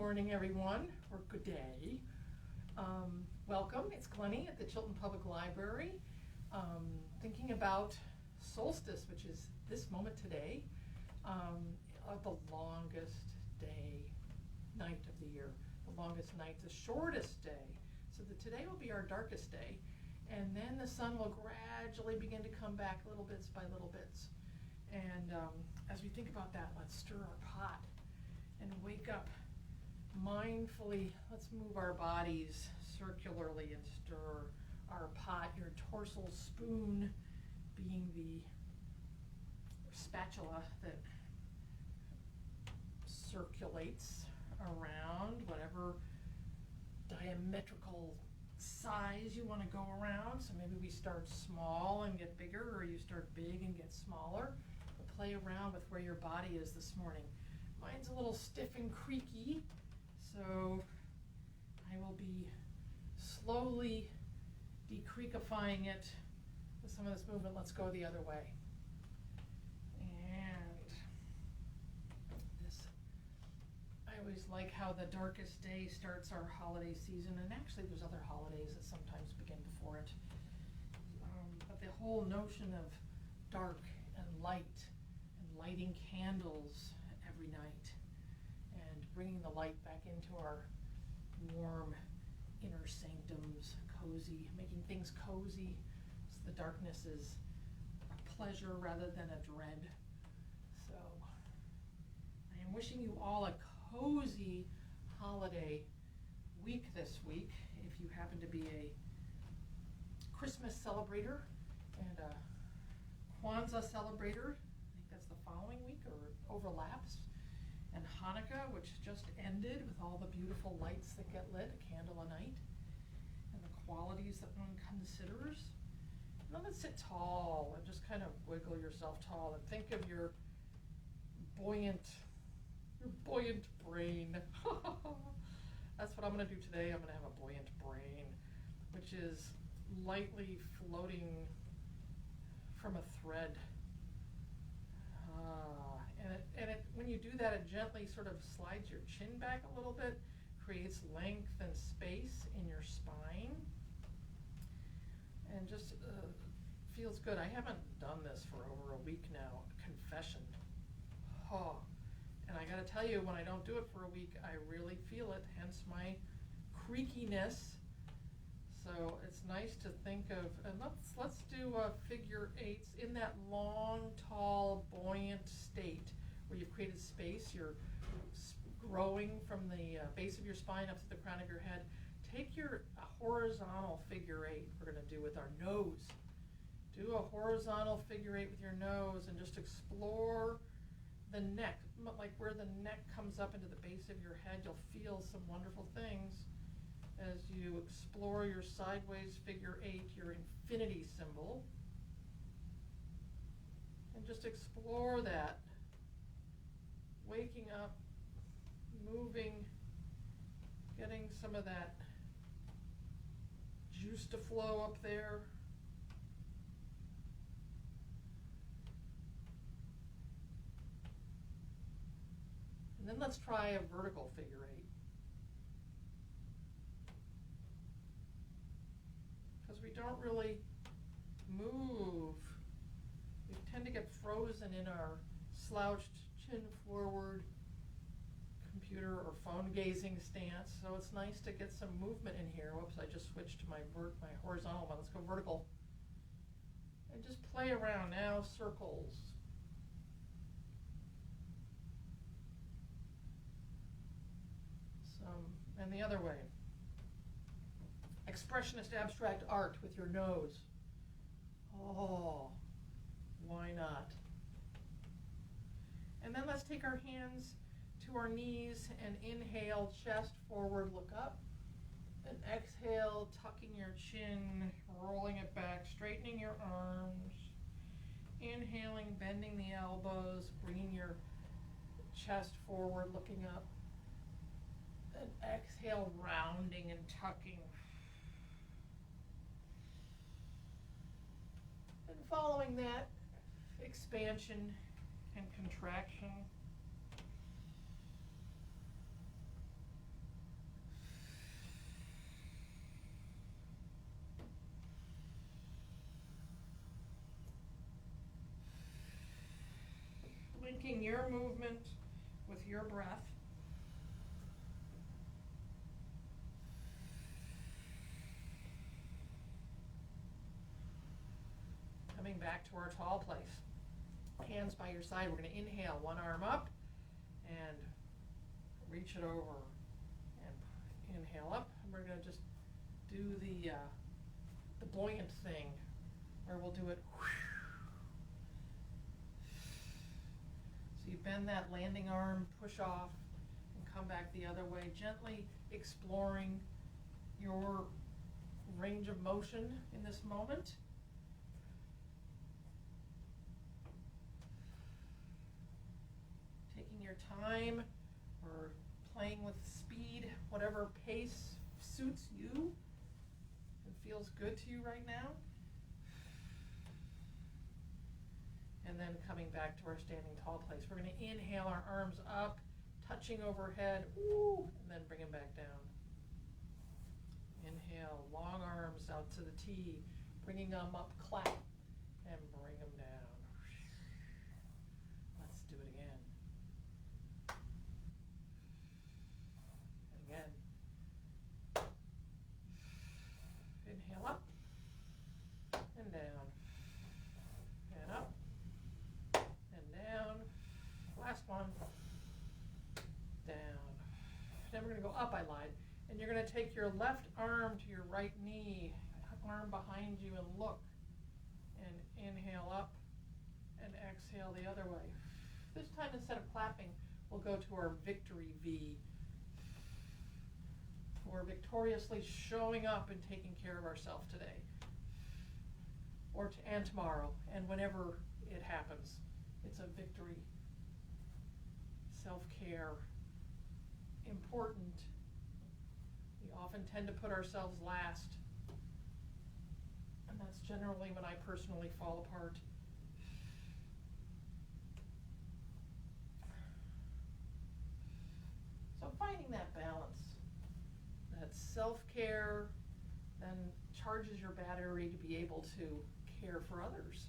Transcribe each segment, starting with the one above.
morning, everyone, or good day. Welcome, it's Glenny at the Chilton Public Library. Thinking about Solstice, which is this moment today, the longest night of the year, the longest night, the shortest day. So today will be our darkest day, and then the sun will gradually begin to come back little bits by little bits. And as we think about that, let's stir our pot and wake up mindfully. Let's move our bodies circularly and stir our pot, your torsal spoon being the spatula that circulates around whatever diametrical size you want to go around. So maybe we start small and get bigger, or you start big and get smaller. But play around with where your body is this morning. Mine's a little stiff and creaky, so I will be slowly decreakifying it with some of this movement. Let's go the other way. And this, I always like how the darkest day starts our holiday season, and actually there's other holidays that sometimes begin before it. But the whole notion of dark and light and lighting candles every night and bringing the light back into our warm inner sanctums, cozy, making things cozy so the darkness is a pleasure rather than a dread. So I am wishing you all a cozy holiday week this week. If you happen to be a Christmas celebrator and a Kwanzaa celebrator, I think that's the following week or overlaps, and Hanukkah, which just ended, with all the beautiful lights that get lit, a candle a night, and the qualities that one considers. And then let's sit tall and just kind of wiggle yourself tall and think of your buoyant brain. That's what I'm going to do today. I'm going to have a buoyant brain, which is lightly floating from a thread. And when you do that, it gently sort of slides your chin back a little bit, creates length and space in your spine, and just feels good. I haven't done this for over a week now, confession. And I gotta tell you, when I don't do it for a week, I really feel it, hence my creakiness. So it's nice to think of, and let's do figure eights in that long, tall, buoyant state where you've created space. You're growing from the base of your spine up to the crown of your head. Take your horizontal figure eight we're going to do with our nose. Do a horizontal figure eight with your nose and just explore the neck, like where the neck comes up into the base of your head. You'll feel some wonderful things as you explore your sideways figure eight, your infinity symbol. And just explore that. Waking up, moving, getting some of that juice to flow up there. And then let's try a vertical figure eight. Because we don't really move. We tend to get frozen in our slouched chin forward computer or phone gazing stance. So it's nice to get some movement in here. Whoops, I just switched to my horizontal one. Let's go vertical. And just play around now, circles. And the other way. Expressionist abstract art with your nose. Oh, why not? And then let's take our hands to our knees and inhale, chest forward, look up. And exhale, tucking your chin, rolling it back, straightening your arms. Inhaling, bending the elbows, bringing your chest forward, looking up. And exhale, rounding and tucking. And following that, expansion and contraction. syncing your movement with your breath. Coming back to our tall place. Hands by your side. We're going to inhale, one arm up, and reach it over. And inhale up. And we're going to just do the buoyant thing, where we'll do it. So you bend that landing arm, push off, and come back the other way, gently exploring your range of motion in this moment. Taking your time or playing with speed, whatever pace suits you and feels good to you right now. And then coming back to our standing tall place. We're going to inhale our arms up, touching overhead, ooh, and then bring them back down. Inhale, long arms out to the T, bringing them up, clap, and bring them down. Let's do it again. Again. Inhale up, and down, and up, and down. Last one. Down. Then we're going to go up, I lied. And you're going to take your left arm to your right knee, arm behind you, and look. And inhale up, and exhale the other way. This time, instead of clapping, we'll go to our victory V. We're victoriously showing up and taking care of ourselves today. And tomorrow, and whenever it happens. It's a victory. Self-care. Important. We often tend to put ourselves last. And that's generally when I personally fall apart. So finding that balance. That self-care then charges your battery to be able to care for others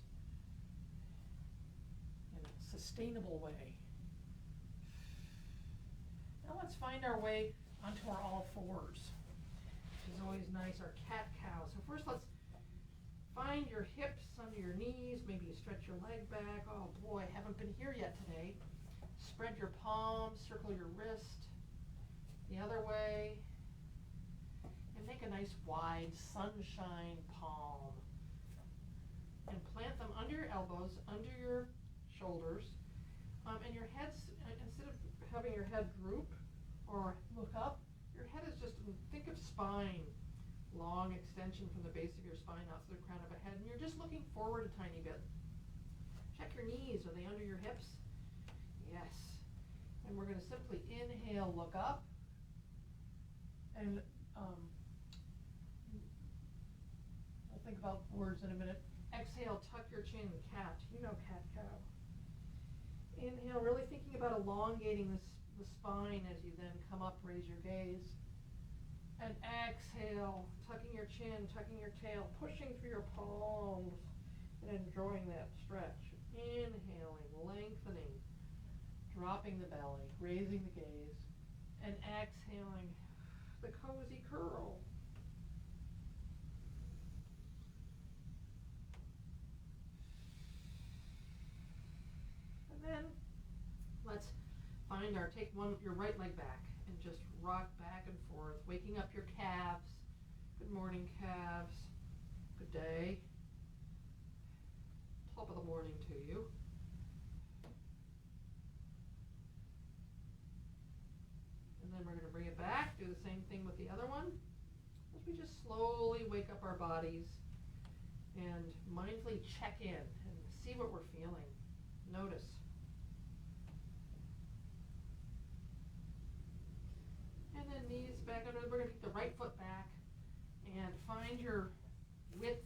in a sustainable way. Now let's find our way onto our all fours, which is always nice, our cat-cow. So first let's find your hips under your knees, maybe you stretch your leg back. Oh boy, I haven't been here yet today. Spread your palms, circle your wrist the other way, and make a nice wide sunshine palm. And plant them under your elbows, under your shoulders, and your head's, instead of having your head droop or look up, your head is just, think of spine, long extension from the base of your spine out to the crown of a head, and you're just looking forward a tiny bit. Check your knees, are they under your hips? Yes. And we're going to simply inhale, look up, and we'll think about words in a minute. Exhale, tuck your chin, cat. You know cat-cow. Inhale, really thinking about elongating the spine as you then come up, raise your gaze. And exhale, tucking your chin, tucking your tail, pushing through your palms, and enjoying that stretch. Inhaling, lengthening, dropping the belly, raising the gaze, and exhaling the cozy curl. And then let's find take your right leg back and just rock back and forth, waking up your calves. Good morning, calves. Good day. Top of the morning to you. And then we're going to bring it back, do the same thing with the other one. As we just slowly wake up our bodies and mindfully check in and see what we're feeling. Notice. And then knees back under. We're going to take the right foot back and find your width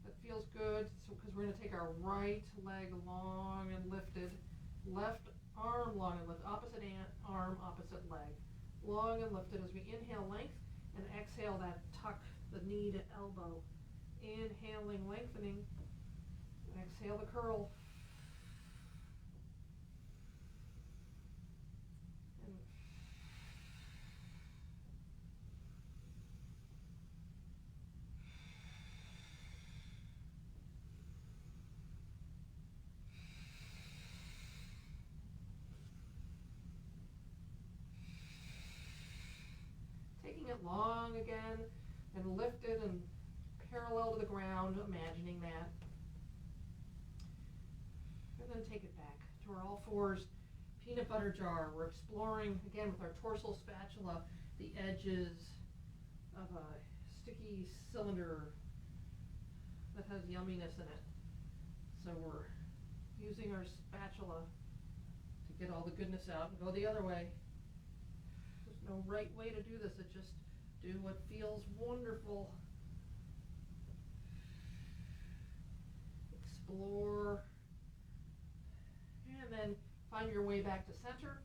that feels good. So, because we're going to take our right leg long and lifted, left arm long and lifted, opposite arm, opposite leg, long and lifted as we inhale length and exhale that tuck, the knee to elbow. Inhaling, lengthening, and exhale the curl. taking it long again, and lift it and parallel to the ground, imagining that. And then take it back to our all fours peanut butter jar. We're exploring, again, with our torsal spatula, the edges of a sticky cylinder that has yumminess in it. So we're using our spatula to get all the goodness out and go the other way. There's no right way to do this. It's just do what feels wonderful. Explore. And then find your way back to center.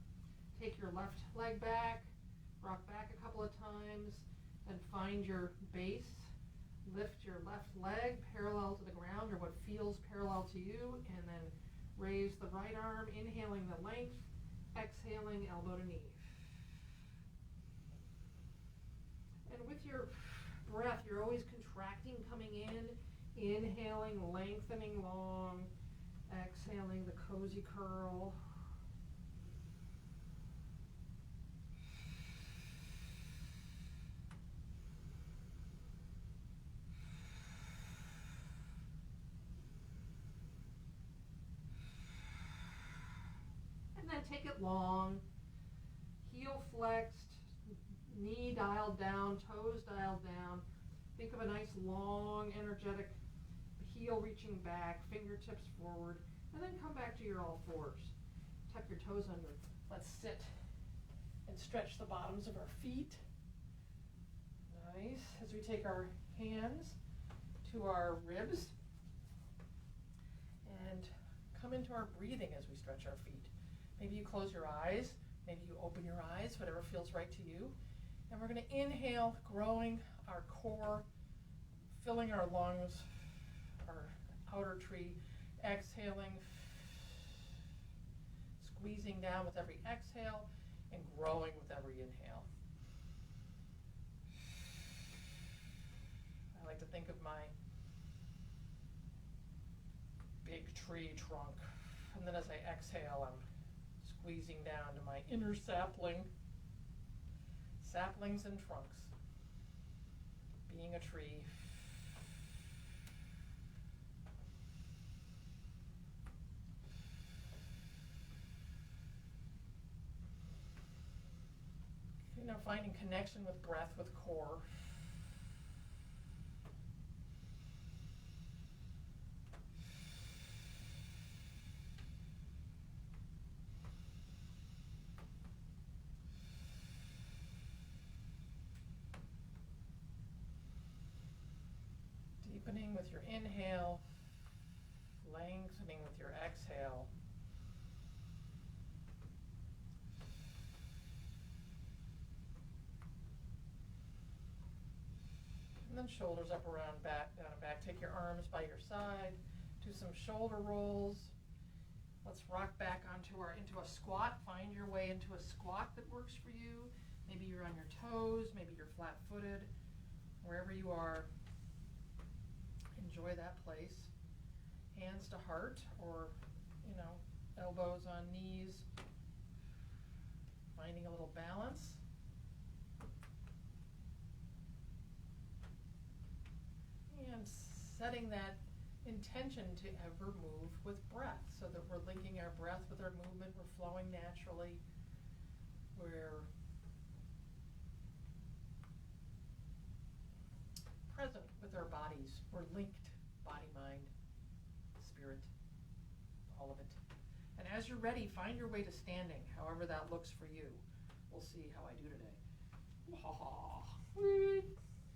Take your left leg back. Rock back a couple of times. And find your base. Lift your left leg parallel to the ground, or what feels parallel to you, and then raise the right arm, inhaling the length, exhaling elbow to knee. And with your breath, you're always contracting coming in, inhaling, lengthening long, exhaling the cozy curl. And take it long, heel flexed, knee dialed down, toes dialed down. Think of a nice long energetic heel reaching back, fingertips forward, and then come back to your all fours. Tuck your toes under. Let's sit and stretch the bottoms of our feet. Nice. As we take our hands to our ribs and come into our breathing as we stretch our feet. Maybe you close your eyes, maybe you open your eyes, whatever feels right to you. And we're going to inhale, growing our core, filling our lungs, our outer tree, exhaling, squeezing down with every exhale, and growing with every inhale. I like to think of my big tree trunk, and then as I exhale, I'm squeezing down to my inner sapling, saplings and trunks, being a tree. You know, finding connection with breath, with core. Deepening with your inhale, lengthening with your exhale. And then shoulders up, around, back, down and back. Take your arms by your side. Do some shoulder rolls. Let's rock back into a squat. Find your way into a squat that works for you. Maybe you're on your toes, maybe you're flat-footed. Wherever you are, enjoy that place. Hands to heart, or, elbows on knees. Finding a little balance. And setting that intention to ever move with breath, so that we're linking our breath with our movement, we're flowing naturally, we're present with our bodies, we're linked, body, mind, spirit, all of it. And as you're ready, find your way to standing, however that looks for you. We'll see how I do today.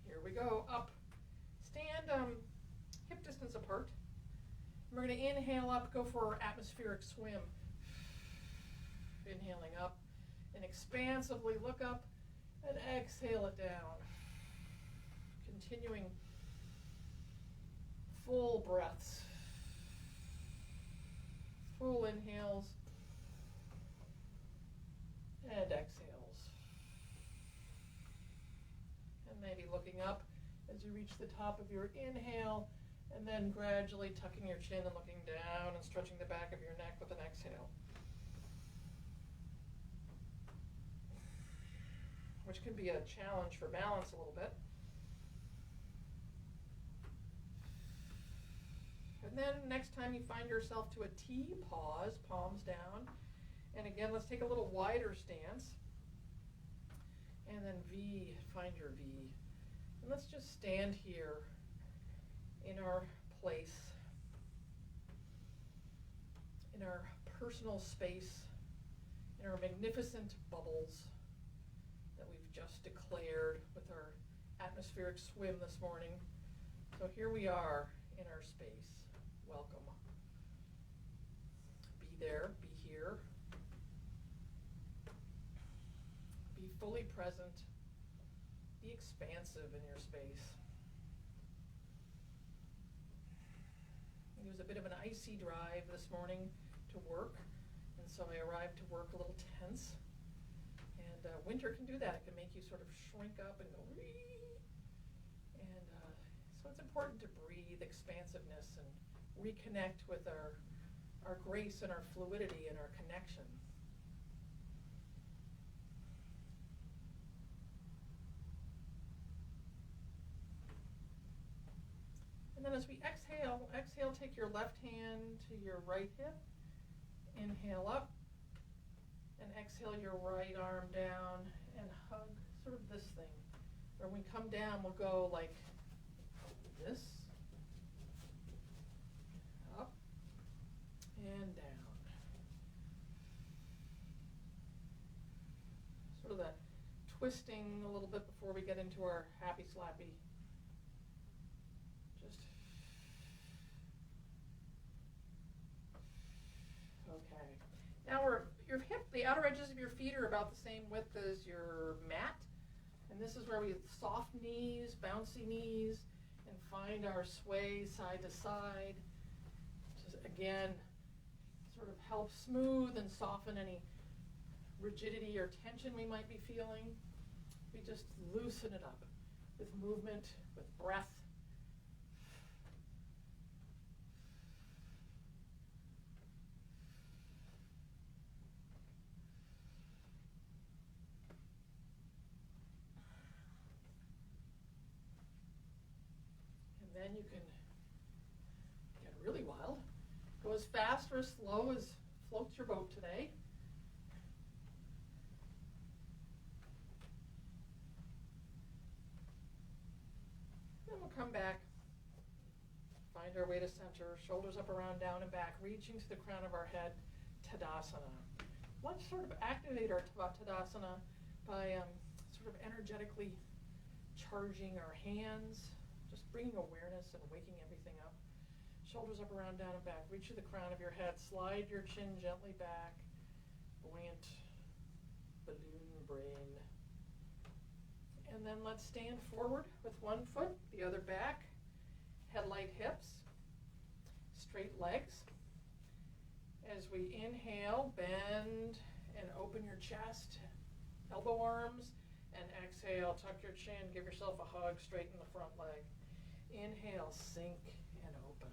Here we go, up. Stand hip distance apart. And we're going to inhale up, go for our atmospheric swim. Inhaling up and expansively look up and exhale it down. Continuing full breaths. Full inhales and exhales. And maybe looking up as you reach the top of your inhale, and then gradually tucking your chin and looking down and stretching the back of your neck with an exhale. which can be a challenge for balance a little bit. And then next time you find yourself to a T, pause, palms down. And again, let's take a little wider stance. And then V, find your V. And let's just stand here in our place, in our personal space, in our magnificent bubbles that we've just declared with our atmospheric swim this morning. So here we are in our space. Welcome. Be there, be here. Be fully present. Be expansive in your space. It was a bit of an icy drive this morning to work, and so I arrived to work a little tense. And winter can do that. It can make you sort of shrink up and go wee. And so it's important to breathe expansiveness and reconnect with our grace and our fluidity and our connection. And then as we exhale, take your left hand to your right hip. Inhale up. And exhale your right arm down and hug sort of this thing. When we come down, we'll go like this. Up and down. Sort of that twisting a little bit before we get into our happy slappy. Okay. Now your hip, the outer edges of your feet are about the same width as your mat. And this is where we have soft knees, bouncy knees, and find our sway side to side. Just again, sort of help smooth and soften any rigidity or tension we might be feeling. We just loosen it up with movement, with breath. Then you can get really wild. Go as fast or as slow as floats your boat today. Then we'll come back, find our way to center, shoulders up, around, down, and back, reaching to the crown of our head, Tadasana. Let's sort of activate our Tadasana by sort of energetically charging our hands, just bringing awareness and waking everything up. Shoulders up, around, down, and back. Reach to the crown of your head. Slide your chin gently back. Buoyant balloon brain. And then let's stand forward with one foot, the other back. Headlight hips. Straight legs. As we inhale, bend and open your chest. Elbow arms. And exhale, tuck your chin. Give yourself a hug. Straighten the front leg. Inhale, sink and open.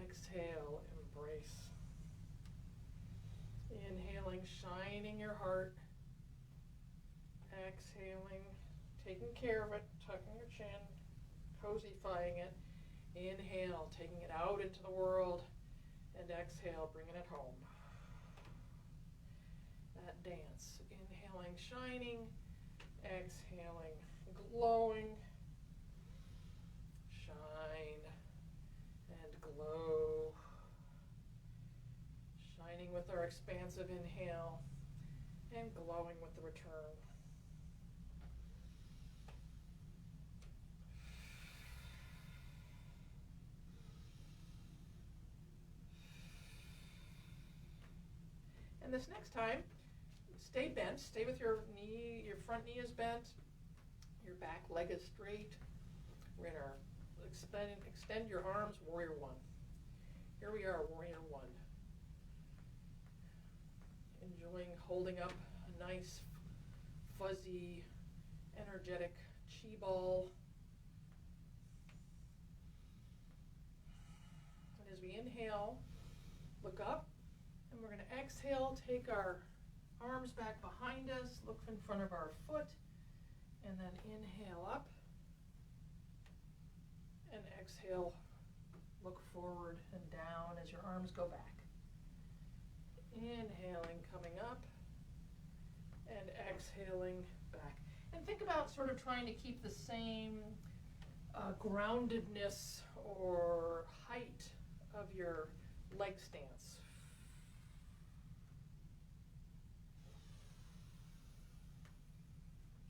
Exhale, embrace. Inhaling, shining your heart. Exhaling, taking care of it, tucking your chin, cozyfying it. Inhale, taking it out into the world. And exhale, bringing it home. That dance. Inhaling, shining. Exhaling, glowing. Shine and glow. Shining with our expansive inhale and glowing with the return. And this next time, stay bent. Stay with your knee, your front knee is bent, your back leg is straight. We're in our extend your arms, warrior one. Here we are, warrior one. Enjoying holding up a nice, fuzzy, energetic chi ball. And as we inhale, look up, and we're going to exhale, take our Arms back behind us, look in front of our foot, and then inhale up, and exhale, look forward and down as your arms go back. Inhaling, coming up, and exhaling back. And think about sort of trying to keep the same groundedness or height of your leg stance.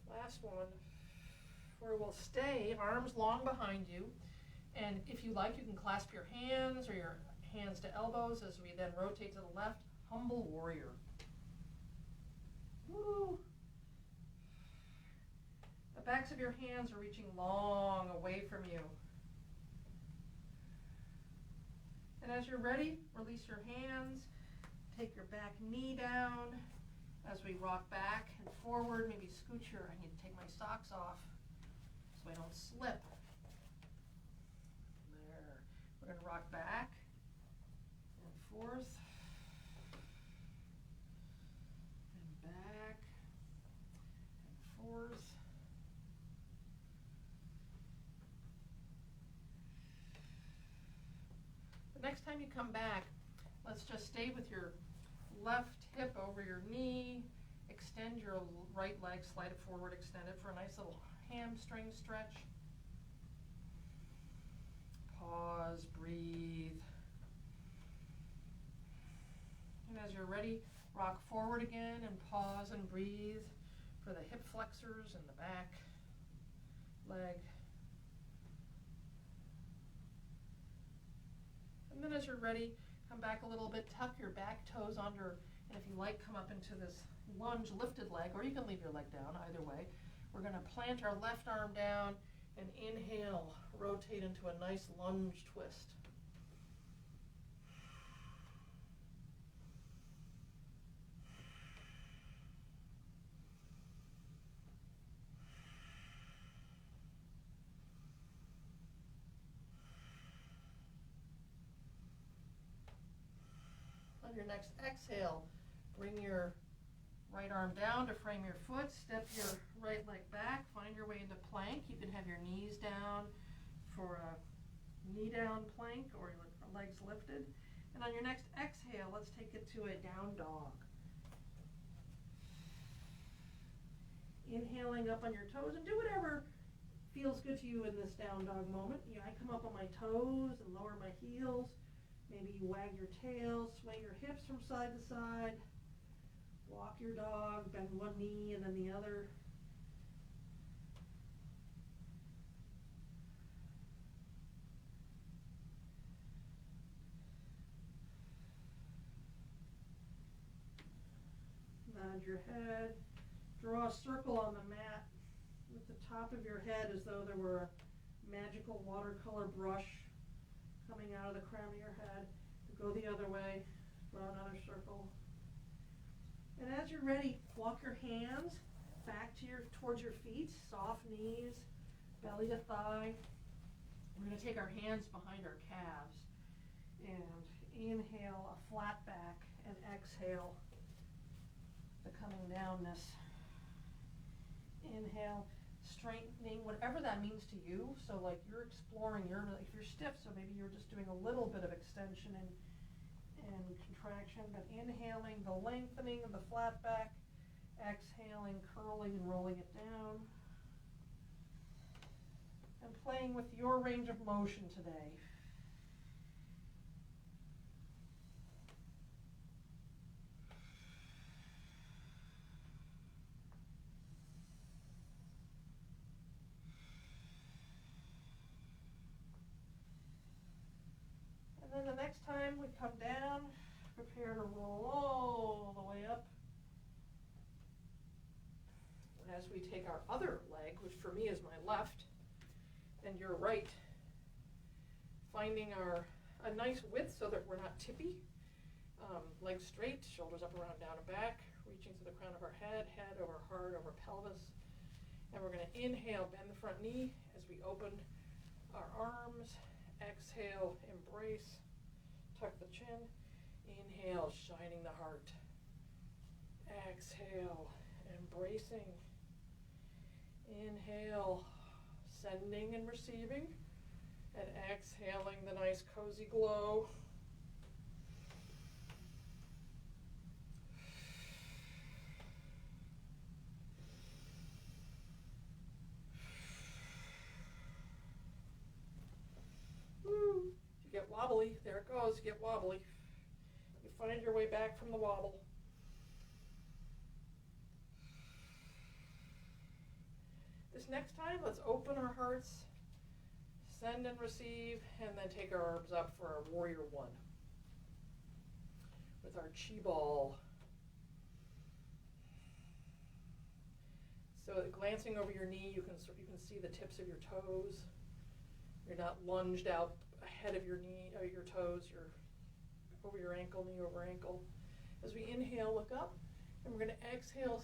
Last one, where we'll stay, arms long behind you. And if you like, you can clasp your hands or your hands to elbows as we then rotate to the left. Humble warrior. Woo. The backs of your hands are reaching long away from you. And as you're ready, release your hands. Take your back knee down as we rock back and forward. Maybe scooch your, I need to take my socks off so I don't slip. There. We're going to rock back and forth. And back and forth. The next time you come back, let's just stay with your left hip over your knee. Extend your right leg, slide it forward, extend it for a nice little hamstring stretch. Pause, breathe. And as you're ready, rock forward again and pause and breathe for the hip flexors and the back leg. And then as you're ready, come back a little bit, tuck your back toes under, and if you like, come up into this lunge lifted leg, or you can leave your leg down, either way. We're going to plant our left arm down and inhale, rotate into a nice lunge twist. On your next exhale, bring your right arm down to frame your foot, step your right leg back, find your way into plank. You can have your knees down for a knee down plank or your legs lifted. And on your next exhale, let's take it to a down dog. Inhaling up on your toes, and do whatever feels good to you in this down dog moment. I come up on my toes and lower my heels. Maybe you wag your tail, sway your hips from side to side. Walk your dog, bend one knee and then the other. Nod your head. Draw a circle on the mat with the top of your head as though there were a magical watercolor brush coming out of the crown of your head. Go the other way, draw another circle. And as you're ready, walk your hands back to towards your feet, soft knees, belly to thigh. We're going to take our hands behind our calves and inhale a flat back and exhale the coming downness. Inhale, straightening, whatever that means to you. So like you're exploring, if you're stiff, so maybe you're just doing a little bit of extension and contraction, but inhaling the lengthening of the flat back, exhaling, curling and rolling it down. And playing with your range of motion today. And then the next time we come down, prepare to roll all the way up. As we take our other leg, which for me is my left, and your right, finding a nice width so that we're not tippy. Legs straight, shoulders up, around, down, and back, reaching to the crown of our head, head over heart, over pelvis. And we're going to inhale, bend the front knee as we open our arms. Exhale, embrace, tuck the chin. Inhale, shining the heart. exhale, embracing. Inhale, sending and receiving, and exhaling the nice cozy glow. Woo. You get wobbly, there it goes, you get wobbly. You find your way back from the wobble. This next time, let's open our hearts, send and receive, and then take our arms up for our warrior one. With our chi ball. So glancing over your knee, you can see the tips of your toes. You're not lunged out ahead of your knee, or your toes. You're over your ankle, knee over ankle. As we inhale, look up, and we're going to exhale.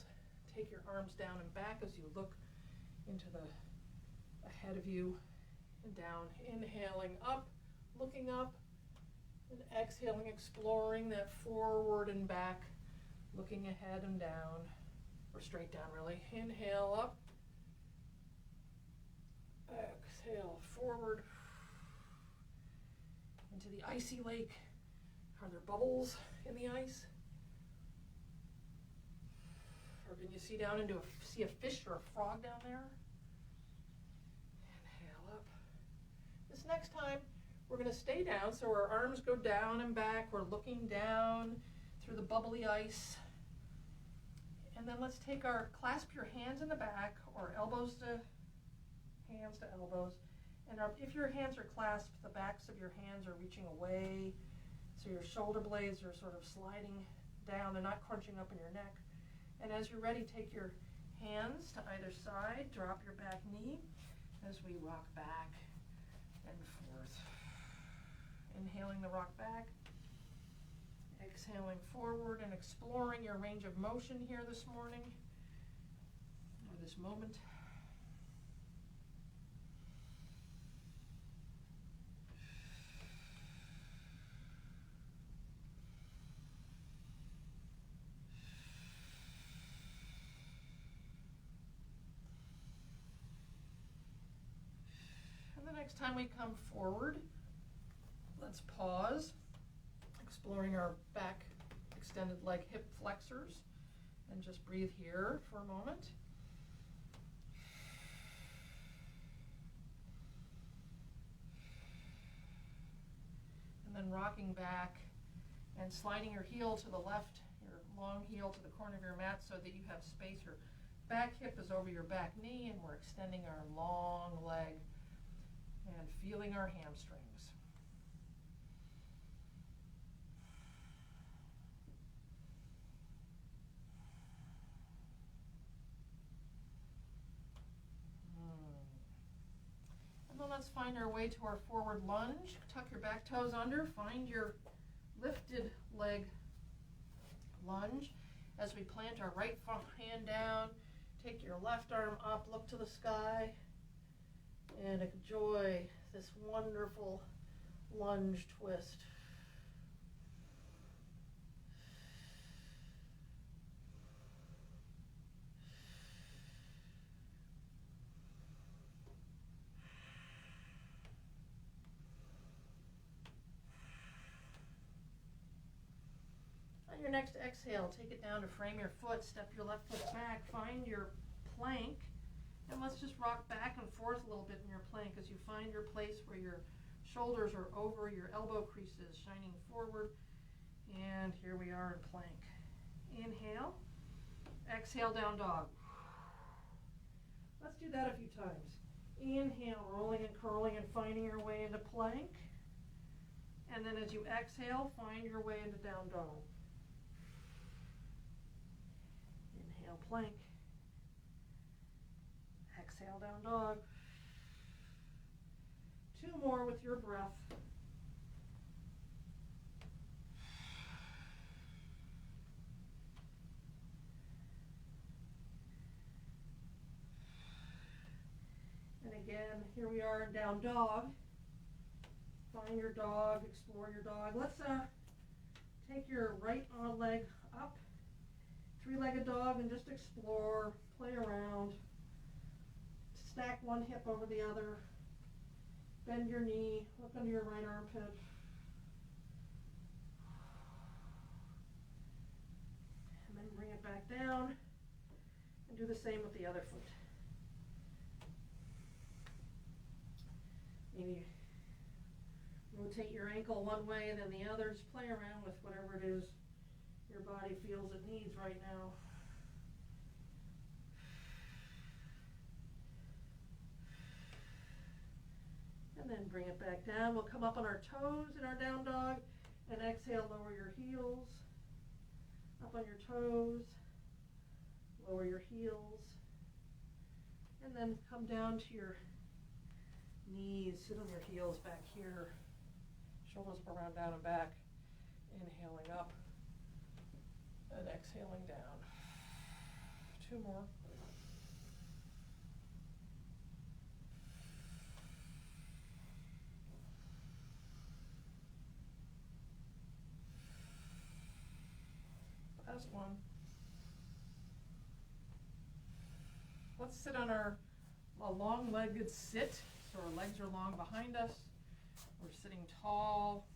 Take your arms down and back as you look into the ahead of you and down. Inhaling up, looking up, and exhaling, exploring that forward and back, looking ahead and down, or straight down really. Inhale up, exhale forward into the icy lake. Are there bubbles in the ice? Or can you see down into see a fish or a frog down there? Inhale up. This next time, we're going to stay down, so our arms go down and back. We're looking down through the bubbly ice. And then let's clasp your hands in the back, or elbows to hands to elbows. And if your hands are clasped, the backs of your hands are reaching away. So your shoulder blades are sort of sliding down. They're not crunching up in your neck. And as you're ready, take your hands to either side, drop your back knee as we rock back and forth. Inhaling the rock back, exhaling forward, and exploring your range of motion here this morning, or this moment. Next time we come forward, let's pause, exploring our back extended leg hip flexors, and just breathe here for a moment. And then rocking back and sliding your heel to the left, your long heel to the corner of your mat so that you have space. Your back hip is over your back knee, and we're extending our long leg and feeling our hamstrings. And then let's find our way to our forward lunge. Tuck your back toes under, find your lifted leg lunge. As we plant our right hand down, take your left arm up, look to the sky, and enjoy this wonderful lunge twist. On your next exhale, take it down to frame your foot, step your left foot back, find your plank. And let's just rock back and forth a little bit in your plank as you find your place where your shoulders are over your elbow creases, shining forward. And here we are in plank. Inhale, exhale, down dog. Let's do that a few times. Inhale, rolling and curling and finding your way into plank. And then as you exhale, find your way into down dog. Inhale, plank. Exhale, down dog. Two more with your breath. And again, here we are in down dog. Find your dog, explore your dog. Let's take your right leg up three-legged dog, and just explore, play around. Stack one hip over the other. Bend your knee, look under your right armpit. And then bring it back down and do the same with the other foot. Maybe rotate your ankle one way and then the other. Just play around with whatever it is your body feels it needs right now. And then bring it back down. We'll come up on our toes in our down dog and exhale, lower your heels. Up on your toes, lower your heels. And then come down to your knees, sit on your heels back here. Shoulders around, down and back. Inhaling up and exhaling down. Two more. Last one. Let's sit on a long-legged sit, so our legs are long behind us. We're sitting tall.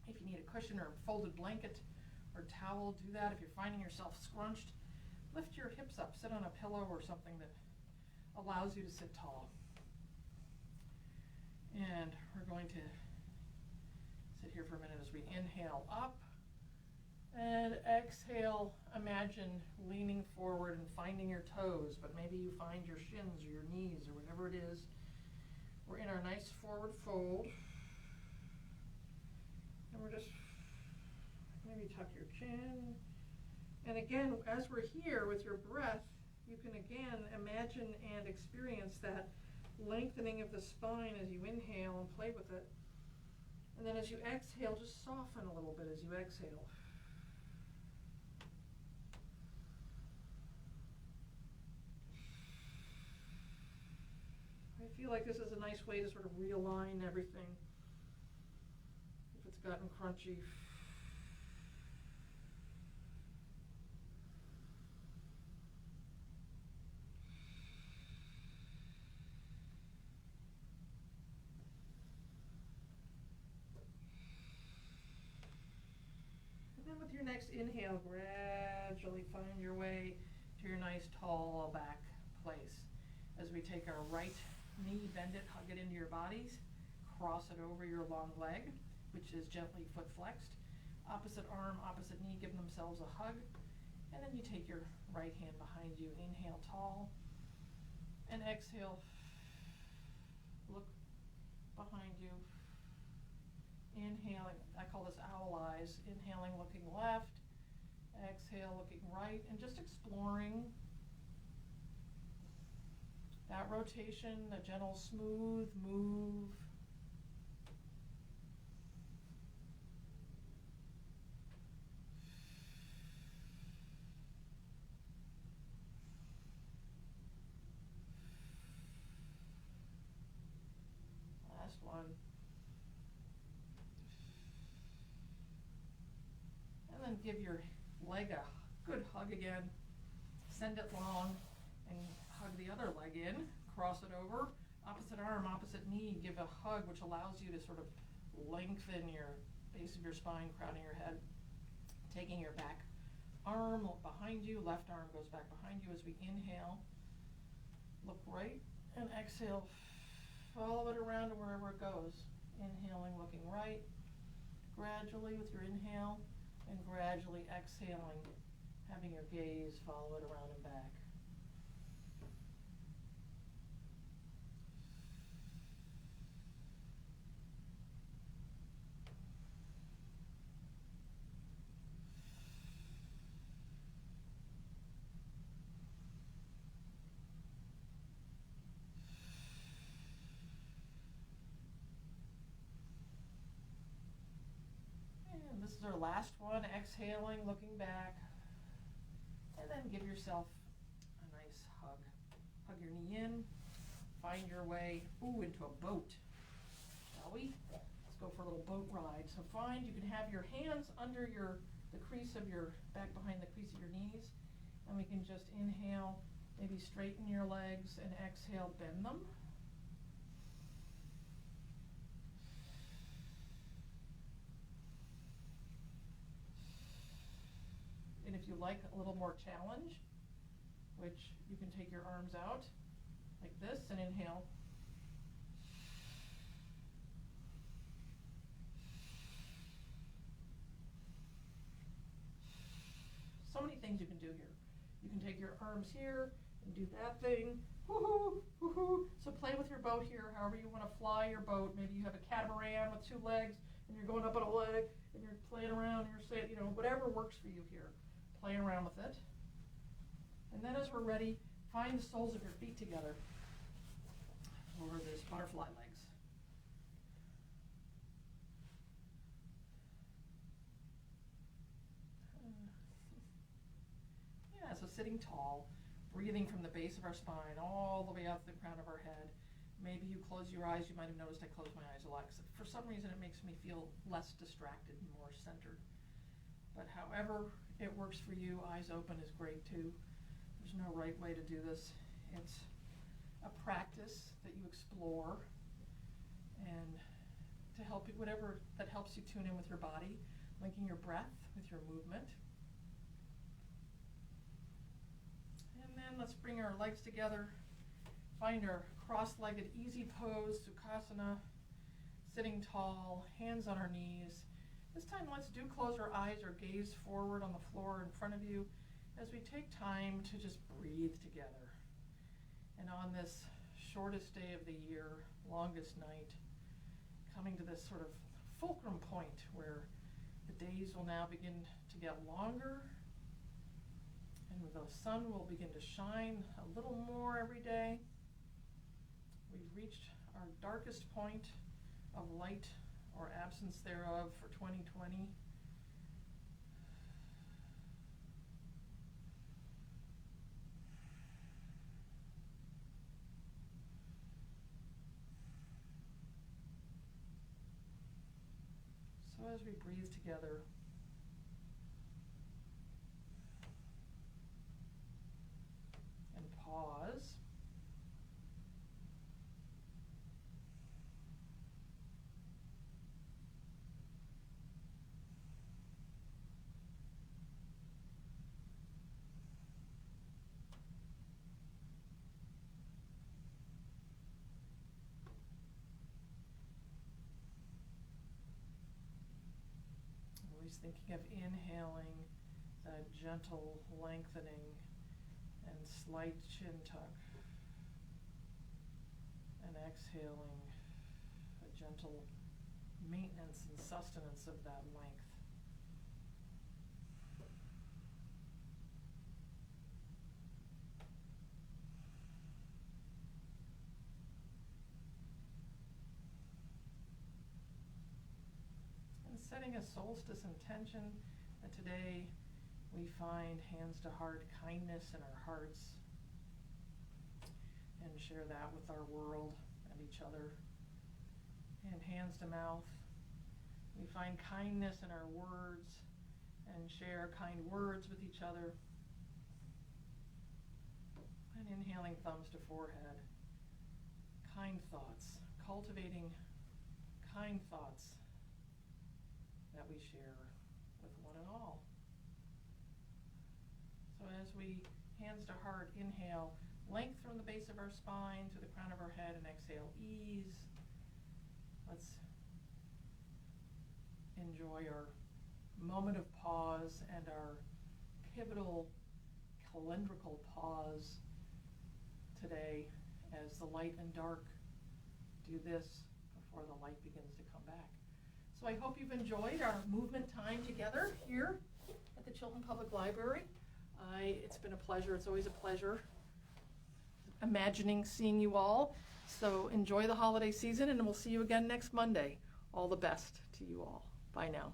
If you need a cushion or a folded blanket or towel, do that. If you're finding yourself scrunched, lift your hips up. Sit on a pillow or something that allows you to sit tall. And we're going to sit here for a minute as we inhale up. And exhale, imagine leaning forward and finding your toes, but maybe you find your shins or your knees or whatever it is. We're in our nice forward fold. And we're just, maybe tuck your chin. And again, as we're here with your breath, you can again imagine and experience that lengthening of the spine as you inhale and play with it. And then as you exhale, just soften a little bit as you exhale. I feel like this is a nice way to sort of realign everything if it's gotten crunchy. And then with your next inhale, gradually find your way to your nice tall back place. As we take our right knee, bend it, hug it into your bodies, cross it over your long leg, which is gently foot flexed. Opposite arm, opposite knee, give themselves a hug. And then you take your right hand behind you, inhale tall, and exhale, look behind you. Inhaling, I call this owl eyes, inhaling, looking left, exhale, looking right, and just exploring that rotation, a gentle, smooth move. Last one. And then give your leg a good hug again. Send it long and hug the other leg in, cross it over, opposite arm, opposite knee, give a hug which allows you to sort of lengthen your base of your spine, crowning your head, taking your back arm behind you, left arm goes back behind you as we inhale, look right, and exhale, follow it around to wherever it goes, inhaling, looking right, gradually with your inhale, and gradually exhaling, having your gaze follow it around and back. This is our last one, exhaling, looking back, and then give yourself a nice hug. Hug your knee in, find your way, into a boat, shall we? Let's go for a little boat ride. So you can have your hands under your the crease of your, back behind the crease of your knees. And we can just inhale, maybe straighten your legs, and exhale, bend them. And if you like a little more challenge, which you can take your arms out like this and inhale. So many things you can do here. You can take your arms here and do that thing. Woohoo, woohoo. So play with your boat here, however you want to fly your boat. Maybe you have a catamaran with 2 legs and you're going up on a leg and you're playing around and you're saying, you know, whatever works for you here. Play around with it. And then as we're ready, find the soles of your feet together for this butterfly legs. Yeah, so sitting tall, breathing from the base of our spine all the way out to the crown of our head. Maybe you close your eyes. You might have noticed I close my eyes a lot because for some reason it makes me feel less distracted and more centered. But however it works for you, eyes open is great too. There's no right way to do this. It's a practice that you explore, and to help you, whatever that helps you tune in with your body, linking your breath with your movement. And then let's bring our legs together, find our cross-legged easy pose, Sukhasana, sitting tall, hands on our knees. This time let's close our eyes or gaze forward on the floor in front of you as we take time to just breathe together. And on this shortest day of the year, longest night, coming to this sort of fulcrum point where the days will now begin to get longer and the sun will begin to shine a little more every day. We've reached our darkest point of light or absence thereof for 2020. So as we breathe together, and pause, always thinking of inhaling that gentle lengthening and slight chin tuck, and exhaling a gentle maintenance and sustenance of that length. And setting a solstice intention that today we find hands to heart kindness in our hearts and share that with our world and each other. And hands to mouth, we find kindness in our words and share kind words with each other. And inhaling, thumbs to forehead, kind thoughts, cultivating kind thoughts that we share with one and all. So as we, hands to heart, inhale, length from the base of our spine to the crown of our head, and exhale, ease. Let's enjoy our moment of pause and our pivotal calendrical pause today as the light and dark do this before the light begins to come back. So I hope you've enjoyed our movement time together here at the Chilton Public Library. It's been a pleasure. It's always a pleasure imagining seeing you all. So enjoy the holiday season, and we'll see you again next Monday. All the best to you all. Bye now.